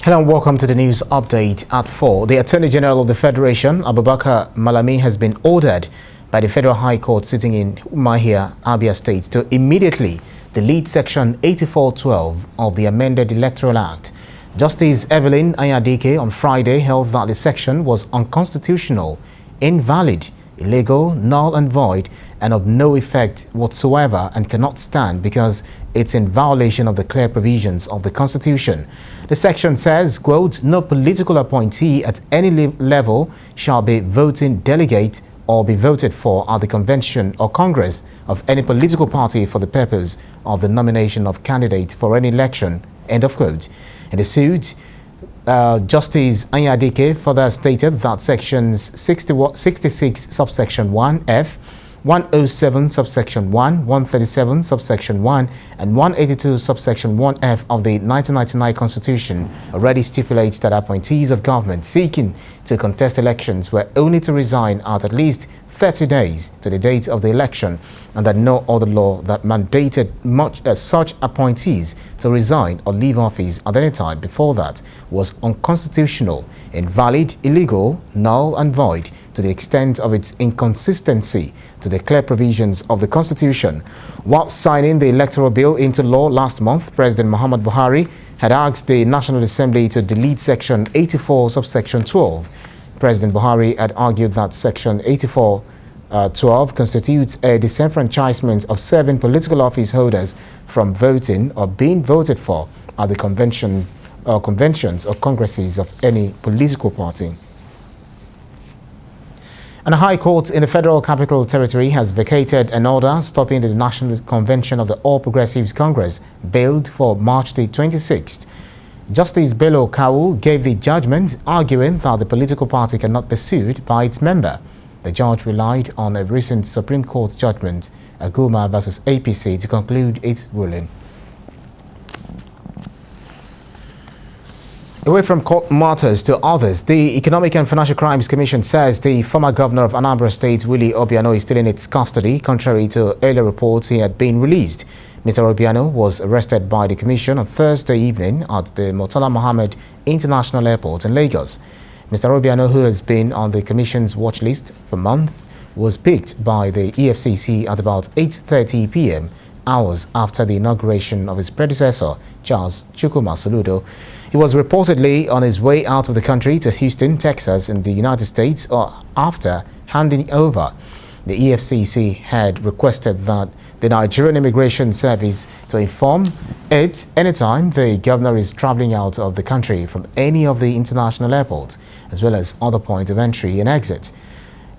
Hello and welcome to the news update at 4. The Attorney General of the Federation, Abubakar Malami, has been ordered by the Federal High Court sitting in Umahia, Abia State, to immediately delete Section 8412 of the amended Electoral Act. Justice Evelyn Anyadike on Friday held that the section was unconstitutional, invalid, illegal, null and void, and of no effect whatsoever, and cannot stand because it's in violation of the clear provisions of the Constitution. The section says, quote, "No political appointee at any level shall be voting delegate or be voted for at the convention or congress of any political party for the purpose of the nomination of candidate for any election," end of quote. In the suit, Justice Anyadike further stated that sections 66 subsection 1F, 107 subsection 1, 137 subsection 1, and 182 subsection 1F of the 1999 Constitution already stipulates that appointees of government seeking to contest elections were only to resign at least 30 days to the date of the election, and that no other law that mandated such appointees to resign or leave office at any time before that was unconstitutional, invalid, illegal, null and void to the extent of its inconsistency to the clear provisions of the Constitution. While signing the Electoral Bill into law last month, President Muhammad Buhari had asked the National Assembly to delete Section 84 subsection 12. President Buhari had argued that Section 8412 constitutes a disenfranchisement of serving political office holders from voting or being voted for at the conventions or congresses of any political party. And a High Court in the Federal Capital Territory has vacated an order stopping the National Convention of the All Progressives Congress, bailed for March the 26th. Justice Bello Kawu gave the judgment, arguing that the political party cannot be sued by its member. The judge relied on a recent Supreme Court judgment, Aguma versus APC, to conclude its ruling. Away from court matters to others, the Economic and Financial Crimes Commission says the former governor of Abia State Willie Obiano is still in its custody, contrary to earlier reports he had been released. Mr. Obiano was arrested by the Commission on Thursday evening at the Murtala Mohammed International Airport in Lagos. Mr. Obiano, who has been on the Commission's watch list for months, was picked by the EFCC at about 8:30 p.m., hours after the inauguration of his predecessor, Charles Chukwuma Soludo. He was reportedly on his way out of the country to Houston, Texas, in the United States, or after handing over. The EFCC had requested that the Nigerian Immigration Service to inform it anytime the governor is traveling out of the country from any of the international airports, as well as other points of entry and exit.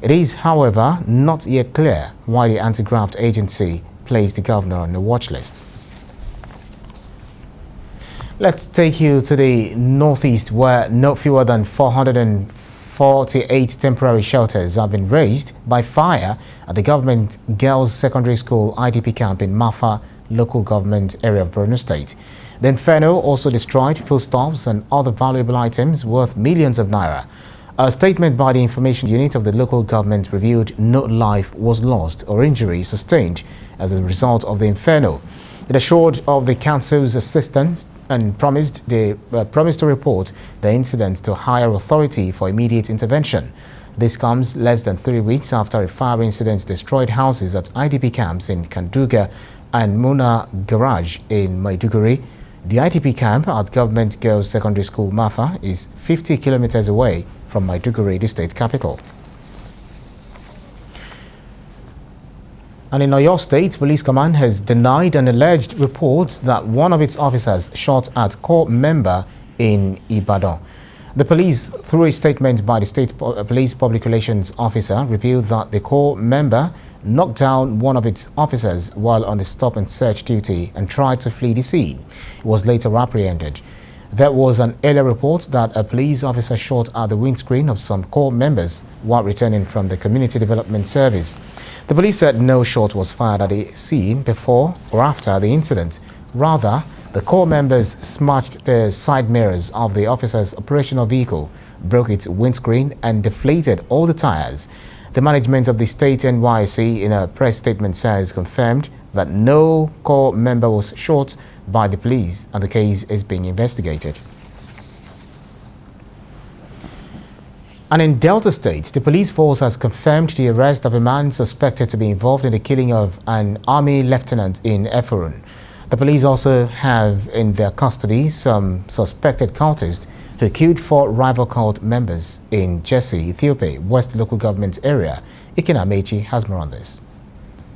It is, however, not yet clear why the anti-graft agency placed the governor on the watch list. Let's take you to the northeast, where no fewer than 448 temporary shelters have been razed by fire at the government girls' secondary school IDP camp in Mafa local government area of Borno State. The inferno also destroyed foodstuffs and other valuable items worth millions of naira. A statement by the information unit of the local government revealed no life was lost or injury sustained as a result of the inferno. It assured of the council's assistance and promised to report the incident to higher authority for immediate intervention. This comes less than 3 weeks after a fire incident destroyed houses at IDP camps in Kanduga and Muna Garage in Maiduguri. The IDP camp at Government Girls Secondary School Mafa is 50 kilometers away from Maiduguri, the state capital. And in Oyo State, Police Command has denied an alleged report that one of its officers shot at corps member in Ibadan. The police, through a statement by the State Police Public Relations Officer, revealed that the corps member knocked down one of its officers while on the stop and search duty and tried to flee the scene. He was later apprehended. There was an earlier report that a police officer shot at the windscreen of some corps members while returning from the Community Development Service. The police said no shot was fired at the scene before or after the incident. Rather, the corps members smashed the side mirrors of the officer's operational vehicle, broke its windscreen, and deflated all the tires. The management of the state NYSC in a press statement says confirmed that no corps member was shot by the police and the case is being investigated. And in Delta State, the police force has confirmed the arrest of a man suspected to be involved in the killing of an army lieutenant in Eferun. The police also have in their custody some suspected cultists who killed 4 rival cult members in Jesse, Ethiopia, West Local Government area. Ikena Amechi has more on this.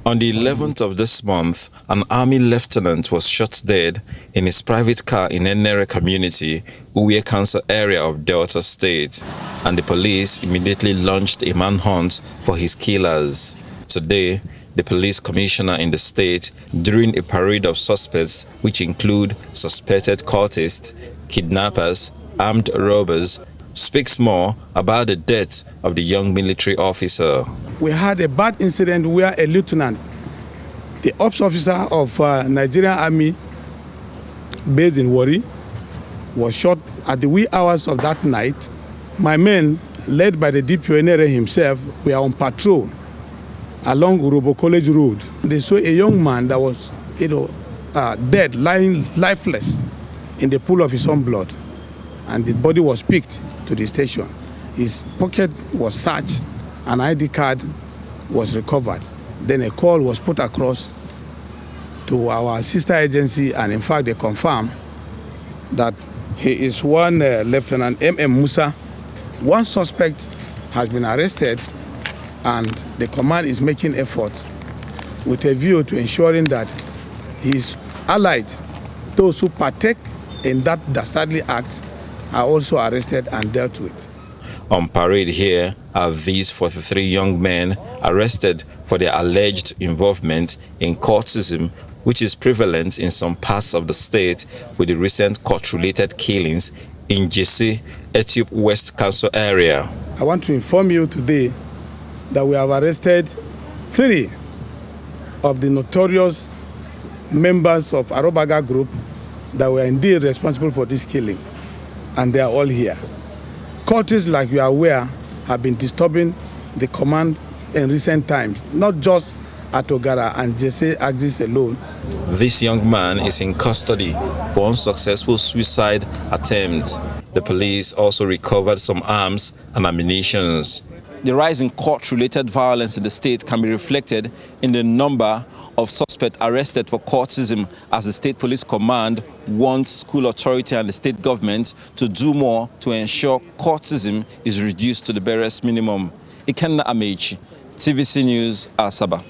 On the 11th of this month, an army lieutenant was shot dead in his private car in Enere community, Uwe Council area of Delta State, and the police immediately launched a manhunt for his killers. Today, the police commissioner in the state, during a parade of suspects, which include suspected cultists, kidnappers, armed robbers, speaks more about the death of the young military officer. We had a bad incident where a lieutenant, the ops officer of Nigerian Army based in Warri, was shot at the wee hours of that night. My men, led by the DPO Enere himself, were on patrol along Urobo College Road. They saw a young man that was, dead, lying lifeless in the pool of his own blood, and the body was picked to the station. His pocket was searched, an ID card was recovered. Then a call was put across to our sister agency, and in fact they confirmed that he is one Lieutenant M.M. Musa. One suspect has been arrested, and the command is making efforts with a view to ensuring that his allies, those who partake in that dastardly act, are also arrested and dealt with. On parade here are these 43 young men arrested for their alleged involvement in cultism, which is prevalent in some parts of the state, with the recent cult-related killings in Jesse, Ethiopia West Council area. I want to inform you today that we have arrested 3 of the notorious members of Arobaga group that were indeed responsible for this killing, and they are all here. Cultists, like you are aware, have been disturbing the command in recent times, not just at Ogara and Jesse axis alone. This young man is in custody for unsuccessful suicide attempt. The police also recovered some arms and ammunition. The rise in court-related violence in the state can be reflected in the number of suspects arrested for cultism, as the State Police Command wants school authority and the state government to do more to ensure cultism is reduced to the barest minimum. Ikena Amechi, TVC News, Asaba.